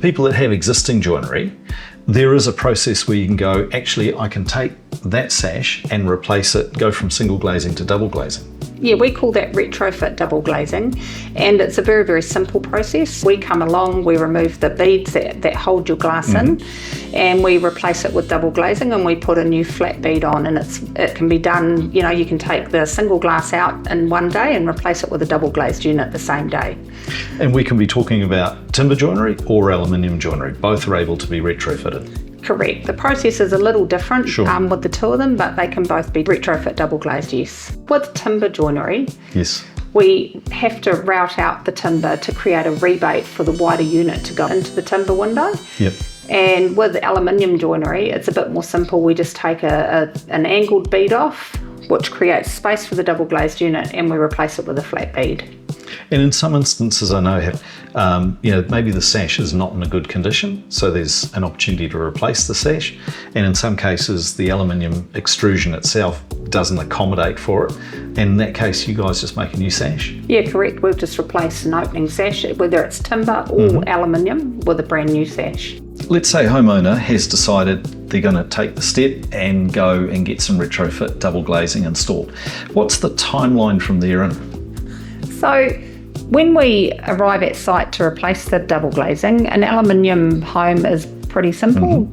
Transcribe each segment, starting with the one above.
people that have existing joinery, there is a process where you can go, actually, I can take that sash and replace it, go from single glazing to double glazing. Yeah, we call that retrofit double glazing, and it's a very, very simple process. We come along, we remove the beads that hold your glass in, and we replace it with double glazing, and we put a new flat bead on, and it can be done, you can take the single glass out in one day and replace it with a double glazed unit the same day. And we can be talking about timber joinery or aluminium joinery. Both are able to be retrofitted. Correct. The process is a little different Sure. with the two of them, but they can both be retrofit double glazed, yes. With timber joinery, Yes. we have to route out the timber to create a rebate for the wider unit to go into the timber window. Yep. And with aluminium joinery, it's a bit more simple. We just take an angled bead off, which creates space for the double glazed unit, and we replace it with a flat bead. And in some instances, I know, maybe the sash is not in a good condition, so there's an opportunity to replace the sash. And in some cases, the aluminium extrusion itself doesn't accommodate for it. And in that case, you guys just make a new sash? Yeah, correct. We've just replaced an opening sash, whether it's timber or aluminium, with a brand new sash. Let's say a homeowner has decided they're going to take the step and go and get some retrofit double glazing installed. What's the timeline from there in? So when we arrive at site to replace the double glazing, an aluminium home is pretty simple.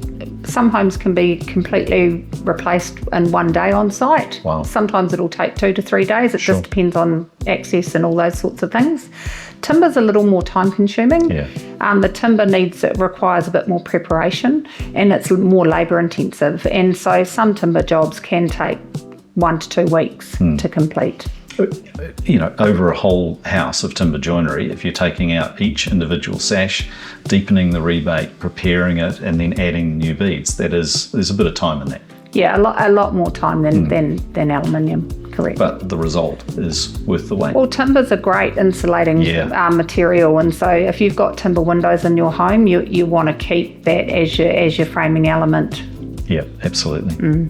Some homes can be completely replaced in one day on site. Wow. Sometimes it'll take 2 to 3 days. It Sure. just depends on access and all those sorts of things. Timber's a little more time consuming. Yeah. The timber requires a bit more preparation, and it's more labour intensive. And so some timber jobs can take 1 to 2 weeks to complete. Over a whole house of timber joinery, if you're taking out each individual sash, deepening the rebate, preparing it, and then adding new beads, there's a bit of time in that. Yeah, a lot more time than aluminium, correct. But the result is worth the wait. Well, timber's a great insulating material, and so if you've got timber windows in your home, you want to keep that as your framing element. Yeah, absolutely.